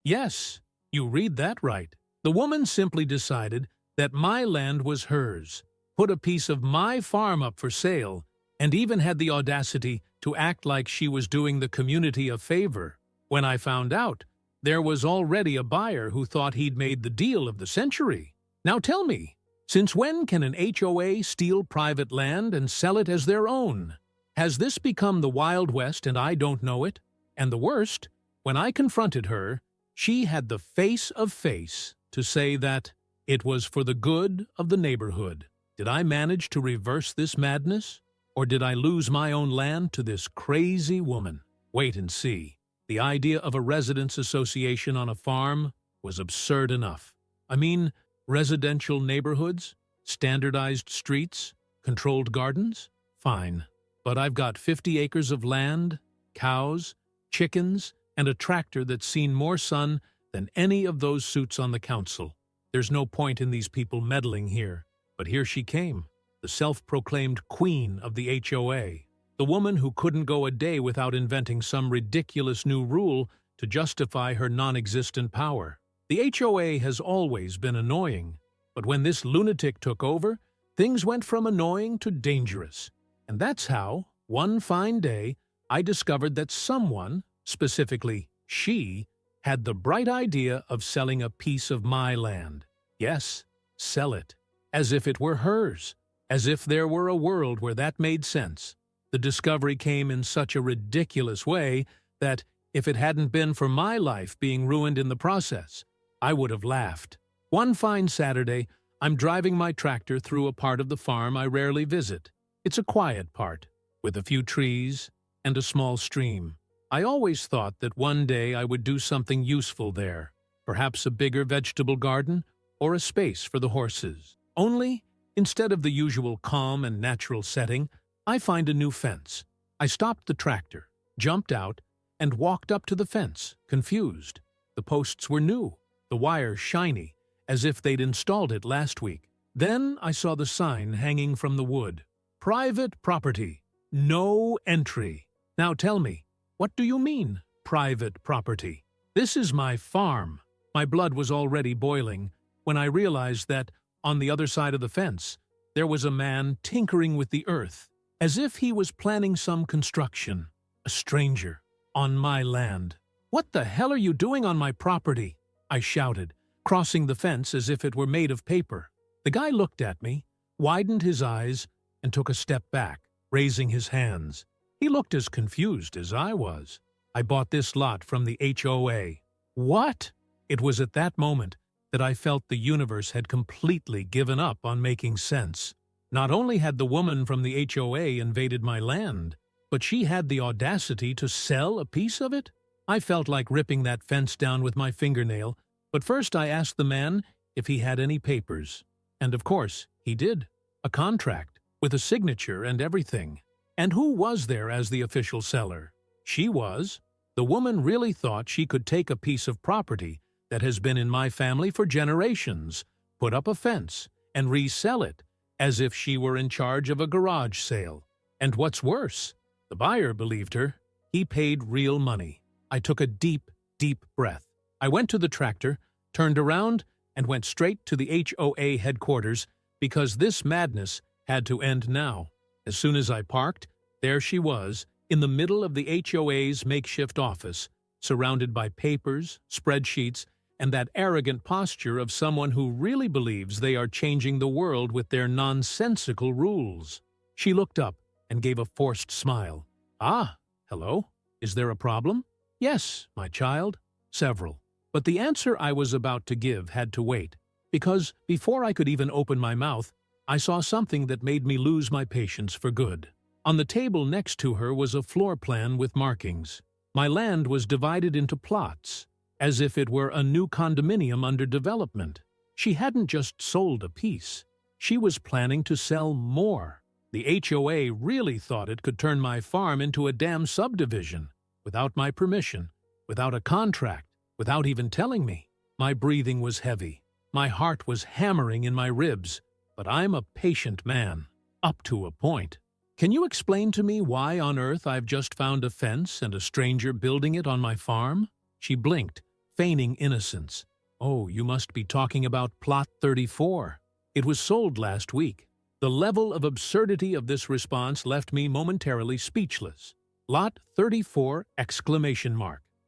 Yes, you read that right. The woman simply decided that my land was hers, put a piece of my farm up for sale, and even had the audacity to act like she was doing the community a favor. When I found out, there was already a buyer who thought he'd made the deal of the century. Now tell me, since when can an HOA steal private land and sell it as their own? Has this become the Wild West and I don't know it? And the worst, when I confronted her, she had the face of face to say that it was for the good of the neighborhood. Did I manage to reverse this madness? Or did I lose my own land to this crazy woman? Wait and see. The idea of a residents' association on a farm was absurd enough. I mean, residential neighborhoods, standardized streets, controlled gardens? Fine. But I've got 50 acres of land, cows, chickens, and a tractor that's seen more sun than any of those suits on the council. There's no point in these people meddling here. But here she came, the self-proclaimed queen of the HOA, the woman who couldn't go a day without inventing some ridiculous new rule to justify her non-existent power. The HOA has always been annoying, but when this lunatic took over, things went from annoying to dangerous. And that's how, one fine day, I discovered that someone, specifically she, had the bright idea of selling a piece of my land. Yes, sell it. As if it were hers. As if there were a world where that made sense. The discovery came in such a ridiculous way that, if it hadn't been for my life being ruined in the process, I would have laughed. One fine Saturday, I'm driving my tractor through a part of the farm I rarely visit. It's a quiet part, with a few trees and a small stream. I always thought that one day I would do something useful there, perhaps a bigger vegetable garden or a space for the horses. Only, instead of the usual calm and natural setting, I find a new fence. I stopped the tractor, jumped out, and walked up to the fence, confused. The posts were new, the wire shiny, as if they'd installed it last week. Then I saw the sign hanging from the wood. Private property. No entry. Now tell me, what do you mean, private property? This is my farm. My blood was already boiling when I realized that, on the other side of the fence, there was a man tinkering with the earth, as if he was planning some construction. A stranger, on my land. "What the hell are you doing on my property?" I shouted, crossing the fence as if it were made of paper. The guy looked at me, widened his eyes, and took a step back, raising his hands. He looked as confused as I was. "I bought this lot from the HOA." What? It was at that moment that I felt the universe had completely given up on making sense. Not only had the woman from the HOA invaded my land, but she had the audacity to sell a piece of it? I felt like ripping that fence down with my fingernail, but first I asked the man if he had any papers. And of course, he did. A contract, with a signature and everything. And who was there as the official seller? She was. The woman really thought she could take a piece of property that has been in my family for generations, put up a fence, and resell it, as if she were in charge of a garage sale. And what's worse, the buyer believed her. He paid real money. I took a deep, deep breath. I went to the tractor, turned around, and went straight to the HOA headquarters because this madness had to end now. As soon as I parked, there she was, in the middle of the HOA's makeshift office, surrounded by papers, spreadsheets, and that arrogant posture of someone who really believes they are changing the world with their nonsensical rules. She looked up and gave a forced smile. "Ah, hello. Is there a problem?" "Yes, my child. Several." But the answer I was about to give had to wait, because before I could even open my mouth, I saw something that made me lose my patience for good. On the table next to her was a floor plan with markings. My land was divided into plots, as if it were a new condominium under development. She hadn't just sold a piece. She was planning to sell more. The HOA really thought it could turn my farm into a damn subdivision, without my permission, without a contract, without even telling me. My breathing was heavy. My heart was hammering in my ribs. But I'm a patient man, up to a point. "Can you explain to me why on earth I've just found a fence and a stranger building it on my farm?" She blinked, feigning innocence. "Oh, you must be talking about Plot 34. It was sold last week." The level of absurdity of this response left me momentarily speechless. Lot 34!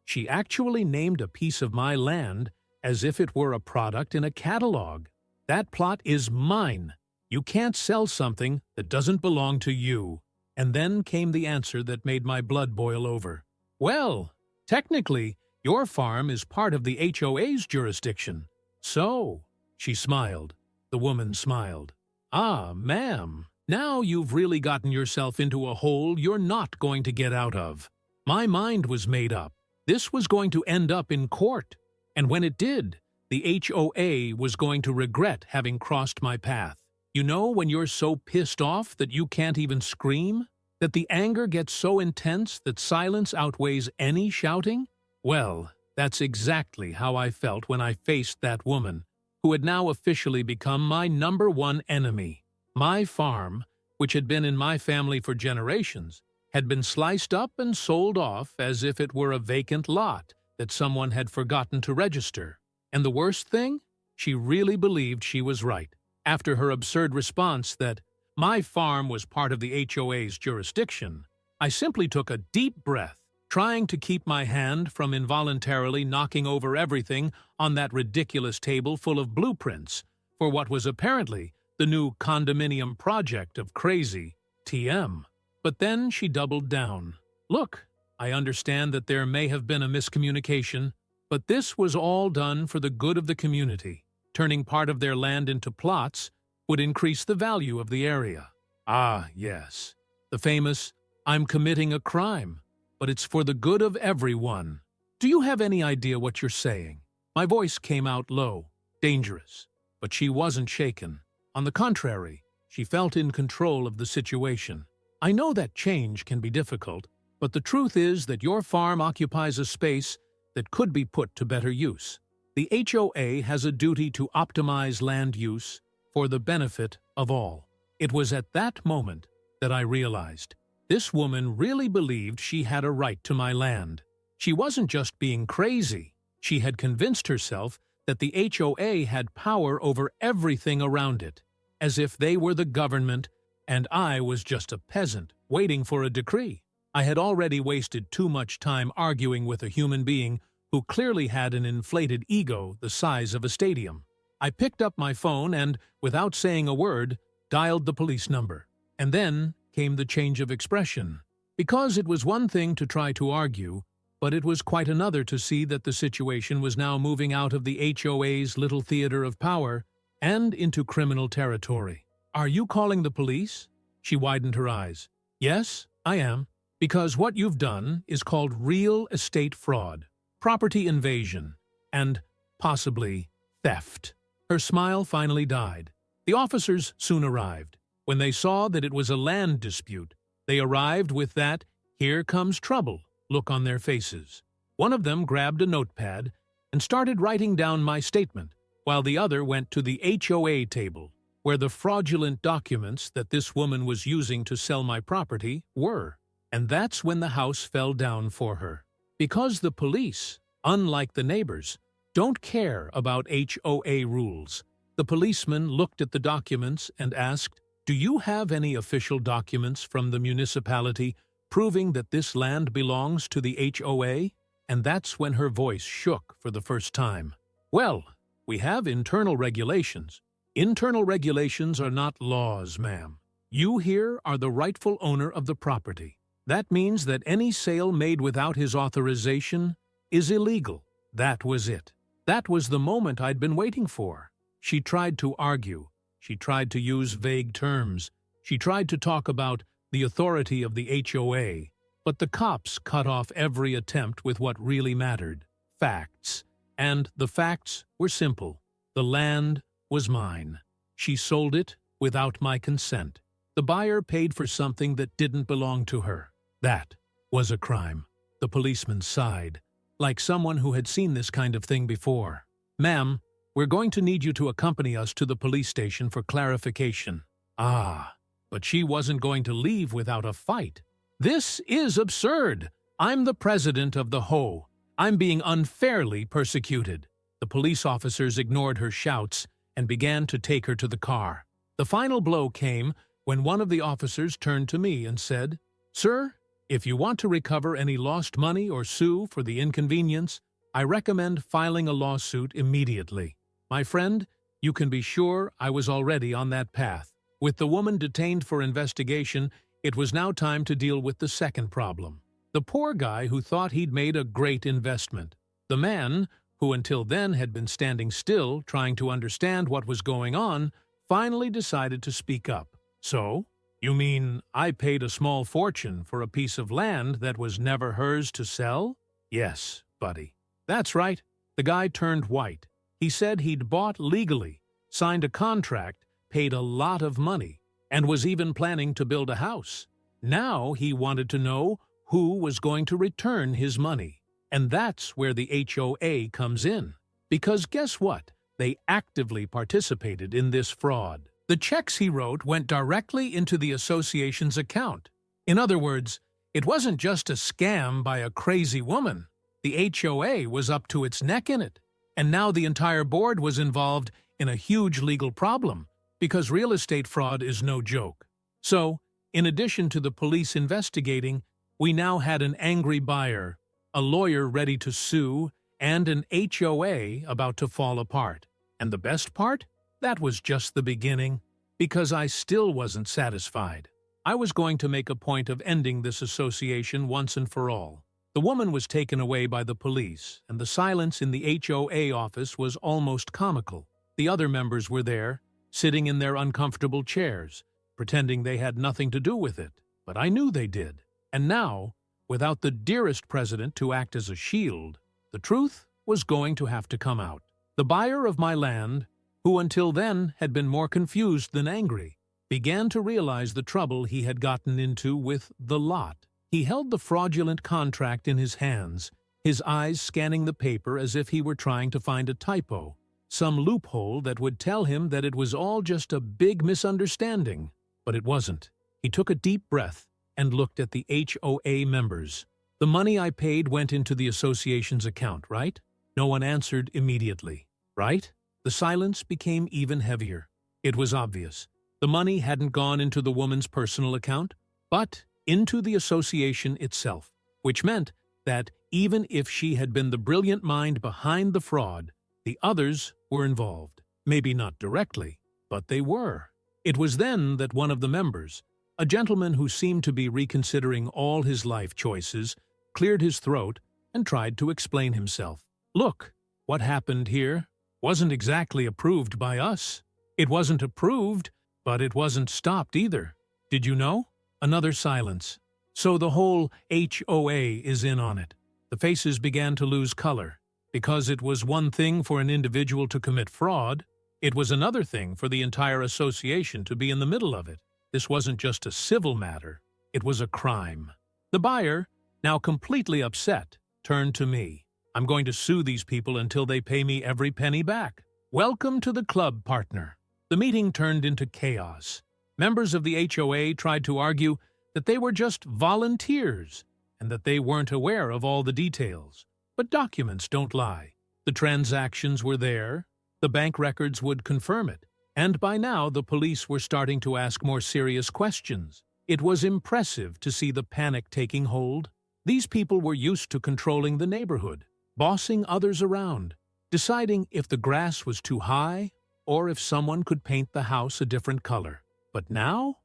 She actually named a piece of my land as if it were a product in a catalog. "That plot is mine. You can't sell something that doesn't belong to you." And then came the answer that made my blood boil over. "Well, technically, your farm is part of the HOA's jurisdiction. So," she smiled. The woman smiled. "Ah, ma'am, now you've really gotten yourself into a hole you're not going to get out of. My mind was made up. This was going to end up in court. And when it did, the HOA was going to regret having crossed my path. You know when you're so pissed off that you can't even scream? That the anger gets so intense that silence outweighs any shouting? Well, that's exactly how I felt when I faced that woman, who had now officially become my #1 enemy. My farm, which had been in my family for generations, had been sliced up and sold off as if it were a vacant lot that someone had forgotten to register. And the worst thing? She really believed she was right. After her absurd response that my farm was part of the HOA's jurisdiction, I simply took a deep breath, trying to keep my hand from involuntarily knocking over everything on that ridiculous table full of blueprints for what was apparently the new condominium project of crazy TM. But then she doubled down. "Look, I understand that there may have been a miscommunication, but this was all done for the good of the community. Turning part of their land into plots would increase the value of the area." Ah, yes. The famous, "I'm committing a crime, but it's for the good of everyone." Do you have any idea what you're saying? My voice came out low, dangerous, but she wasn't shaken. On the contrary, she felt in control of the situation. "I know that change can be difficult, but the truth is that your farm occupies a space that could be put to better use. The HOA has a duty to optimize land use for the benefit of all." It was at that moment that I realized this woman really believed she had a right to my land. She wasn't just being crazy. She had convinced herself that the HOA had power over everything around it, as if they were the government and I was just a peasant waiting for a decree. I had already wasted too much time arguing with a human being who clearly had an inflated ego the size of a stadium. I picked up my phone and, without saying a word, dialed the police number. And then came the change of expression. Because it was one thing to try to argue, but it was quite another to see that the situation was now moving out of the HOA's little theater of power and into criminal territory. "Are you calling the police?" She widened her eyes. "Yes, I am. Because what you've done is called real estate fraud, property invasion, and possibly theft." Her smile finally died. The officers soon arrived. When they saw that it was a land dispute, they arrived with that "here comes trouble" look on their faces. One of them grabbed a notepad and started writing down my statement, while the other went to the HOA table, where the fraudulent documents that this woman was using to sell my property were. And that's when the house fell down for her. Because the police, unlike the neighbors, don't care about HOA rules. The policeman looked at the documents and asked, "Do you have any official documents from the municipality proving that this land belongs to the HOA?" And that's when her voice shook for the first time. "Well, we have internal regulations. Internal regulations are not laws, ma'am. You here are the rightful owner of the property. That means that any sale made without his authorization is illegal." That was it. That was the moment I'd been waiting for. She tried to argue. She tried to use vague terms. She tried to talk about the authority of the HOA. But the cops cut off every attempt with what really mattered: facts. And the facts were simple. The land was mine. She sold it without my consent. The buyer paid for something that didn't belong to her. That was a crime. The policeman sighed, like someone who had seen this kind of thing before. "Ma'am, we're going to need you to accompany us to the police station for clarification." Ah, but she wasn't going to leave without a fight. "This is absurd. I'm the president of the HOA. I'm being unfairly persecuted. The police officers ignored her shouts and began to take her to the car. The final blow came when one of the officers turned to me and said, "Sir, if you want to recover any lost money or sue for the inconvenience, I recommend filing a lawsuit immediately." My friend, you can be sure I was already on that path. With the woman detained for investigation, it was now time to deal with the second problem. The poor guy who thought he'd made a great investment. The man, who until then had been standing still, trying to understand what was going on, finally decided to speak up. "So, you mean I paid a small fortune for a piece of land that was never hers to sell?" "Yes, buddy." "That's right." The guy turned white. He said he'd bought legally, signed a contract, paid a lot of money, and was even planning to build a house. Now he wanted to know who was going to return his money. And that's where the HOA comes in. Because guess what? They actively participated in this fraud. The checks he wrote went directly into the association's account. In other words, it wasn't just a scam by a crazy woman. The HOA was up to its neck in it. And now the entire board was involved in a huge legal problem, because real estate fraud is no joke. So, in addition to the police investigating, we now had an angry buyer, a lawyer ready to sue, and an HOA about to fall apart. And the best part? That was just the beginning, because I still wasn't satisfied. I was going to make a point of ending this association once and for all. The woman was taken away by the police, and the silence in the HOA office was almost comical. The other members were there, sitting in their uncomfortable chairs, pretending they had nothing to do with it. But I knew they did. And now, without the dearest president to act as a shield, the truth was going to have to come out. The buyer of my land, who until then had been more confused than angry, began to realize the trouble he had gotten into with the lot. He held the fraudulent contract in his hands, his eyes scanning the paper as if he were trying to find a typo, some loophole that would tell him that it was all just a big misunderstanding. But it wasn't. He took a deep breath and looked at the HOA members. "The money I paid went into the association's account, right?" No one answered immediately. "Right?" The silence became even heavier. It was obvious. The money hadn't gone into the woman's personal account, but into the association itself, which meant that even if she had been the brilliant mind behind the fraud, the others were involved. Maybe not directly, but they were. It was then that one of the members, a gentleman who seemed to be reconsidering all his life choices, cleared his throat and tried to explain himself. "Look, what happened here wasn't exactly approved by us. It wasn't approved, but it wasn't stopped either. Did you know?" Another silence. "So the whole HOA is in on it." The faces began to lose color. Because it was one thing for an individual to commit fraud, it was another thing for the entire association to be in the middle of it. This wasn't just a civil matter, it was a crime. The buyer, now completely upset, turned to me. "I'm going to sue these people until they pay me every penny back." "Welcome to the club, partner." The meeting turned into chaos. Members of the HOA tried to argue that they were just volunteers and that they weren't aware of all the details. But documents don't lie. The transactions were there, the bank records would confirm it, and by now the police were starting to ask more serious questions. It was impressive to see the panic taking hold. These people were used to controlling the neighborhood, bossing others around, deciding if the grass was too high or if someone could paint the house a different color. But now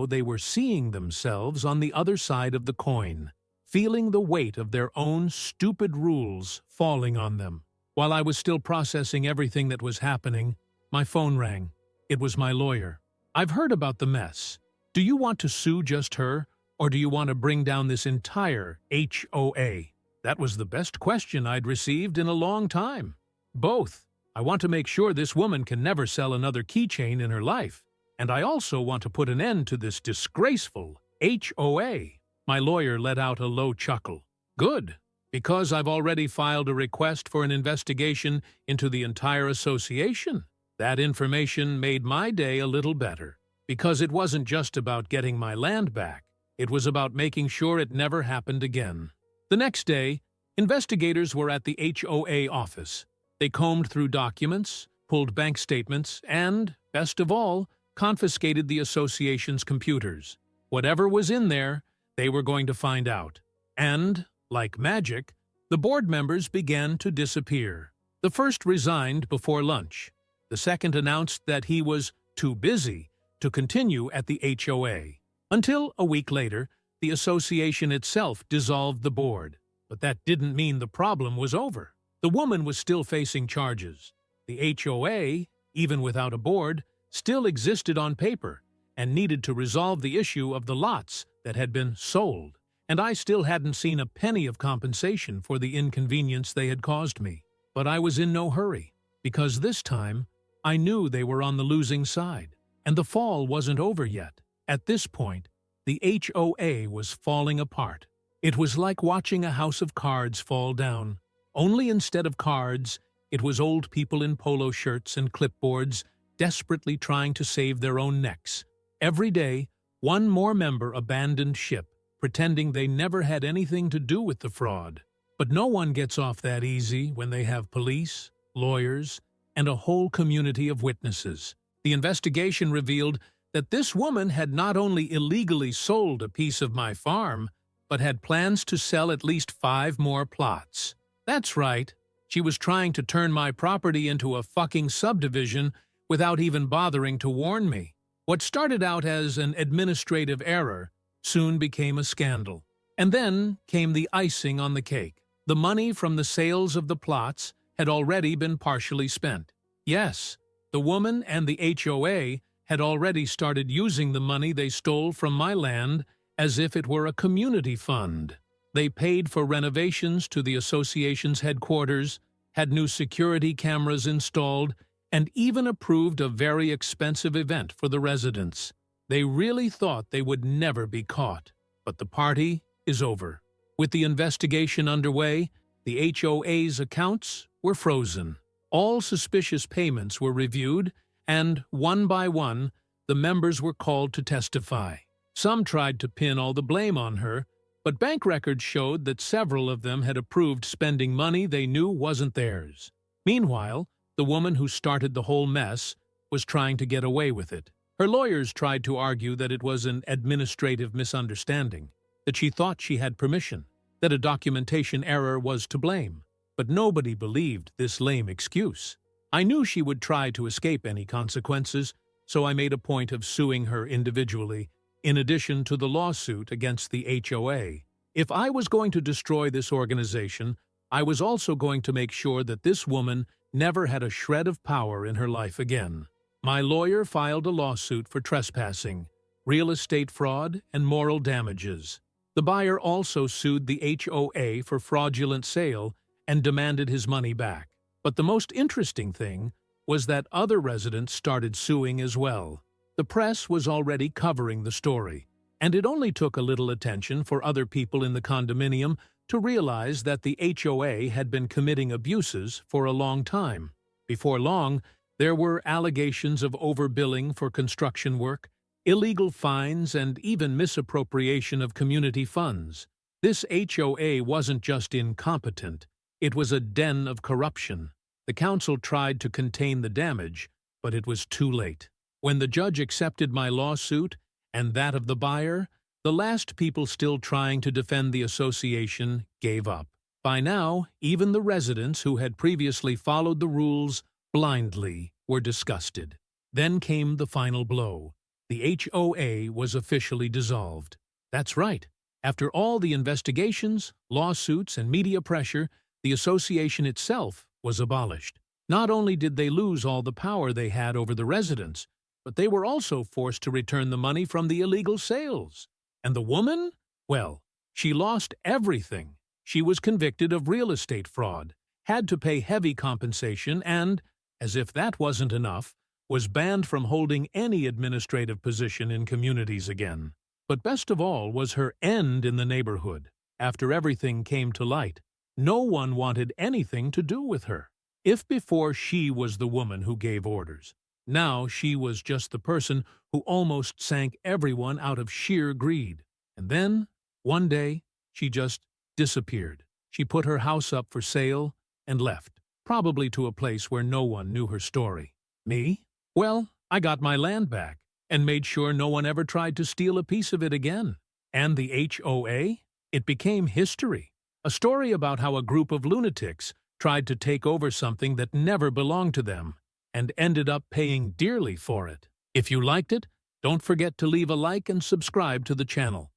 they were seeing themselves on the other side of the coin, feeling the weight of their own stupid rules falling on them. While I was still processing everything that was happening, my phone rang. It was my lawyer. "I've heard about the mess. Do you want to sue just her, or do you want to bring down this entire HOA?" That was the best question I'd received in a long time. "Both. I want to make sure this woman can never sell another keychain in her life. And I also want to put an end to this disgraceful HOA." My lawyer let out a low chuckle. "Good, because I've already filed a request for an investigation into the entire association." That information made my day a little better, because it wasn't just about getting my land back. It was about making sure it never happened again. The next day, Investigators were at the HOA office. They combed through documents, pulled bank statements, and, best of all, confiscated the association's computers. Whatever was in there, they were going to find out. And, like magic, the board members began to disappear. The first resigned before lunch. The second announced that he was too busy to continue at the HOA. Until, a week later, the association itself dissolved the board. But that didn't mean the problem was over. The woman was still facing charges. The HOA, even without a board, still existed on paper and needed to resolve the issue of the lots that had been sold. And I still hadn't seen a penny of compensation for the inconvenience they had caused me. But I was in no hurry, because this time I knew they were on the losing side, and the fall wasn't over yet. At this point, the HOA was falling apart. It was like watching a house of cards fall down. Only instead of cards, it was old people in polo shirts and clipboards desperately trying to save their own necks. Every day, one more member abandoned ship, pretending they never had anything to do with the fraud. But no one gets off that easy when they have police, lawyers, and a whole community of witnesses. The investigation revealed that this woman had not only illegally sold a piece of my farm, but had plans to sell at least 5 more plots. That's right, she was trying to turn my property into a fucking subdivision without even bothering to warn me. What started out as an administrative error soon became a scandal. And then came the icing on the cake. The money from the sales of the plots had already been partially spent. Yes, the woman and the HOA had already started using the money they stole from my land as if it were a community fund. They paid for renovations to the association's headquarters, had new security cameras installed, and even approved a very expensive event for the residents. They really thought they would never be caught. But the party is over. With the investigation underway, the HOA's accounts were frozen. All suspicious payments were reviewed, and one by one, the members were called to testify. Some tried to pin all the blame on her, but bank records showed that several of them had approved spending money they knew wasn't theirs. Meanwhile, the woman who started the whole mess was trying to get away with it. Her lawyers tried to argue that it was an administrative misunderstanding, that she thought she had permission, that a documentation error was to blame. But nobody believed this lame excuse. I knew she would try to escape any consequences, so I made a point of suing her individually, in addition to the lawsuit against the HOA. If I was going to destroy this organization, I was also going to make sure that this woman never had a shred of power in her life again. My lawyer filed a lawsuit for trespassing, real estate fraud, and moral damages. The buyer also sued the HOA for fraudulent sale and demanded his money back. But the most interesting thing was that other residents started suing as well. The press was already covering the story, and it only took a little attention for other people in the condominium to realize that the HOA had been committing abuses for a long time. Before long, there were allegations of overbilling for construction work, illegal fines, and even misappropriation of community funds. This HOA wasn't just incompetent, it was a den of corruption. The council tried to contain the damage, but it was too late. When the judge accepted my lawsuit and that of the buyer, the last people still trying to defend the association gave up. By now, even the residents who had previously followed the rules blindly were disgusted. Then came the final blow. The HOA was officially dissolved. That's right. After all the investigations, lawsuits, and media pressure, the association itself was abolished. Not only did they lose all the power they had over the residents, but they were also forced to return the money from the illegal sales. And the woman? Well, she lost everything. She was convicted of real estate fraud, had to pay heavy compensation, and, as if that wasn't enough, was banned from holding any administrative position in communities again. But best of all was her end in the neighborhood. After everything came to light, no one wanted anything to do with her. If before she was the woman who gave orders, now she was just the person who almost sank everyone out of sheer greed. And then, one day, she just disappeared. she put her house up for sale and left, probably to a place where no one knew her story. Me? Well, I got my land back and made sure no one ever tried to steal a piece of it again. And the HOA? It became history. A story about how a group of lunatics tried to take over something that never belonged to them and ended up paying dearly for it. If you liked it, don't forget to leave a like and subscribe to the channel.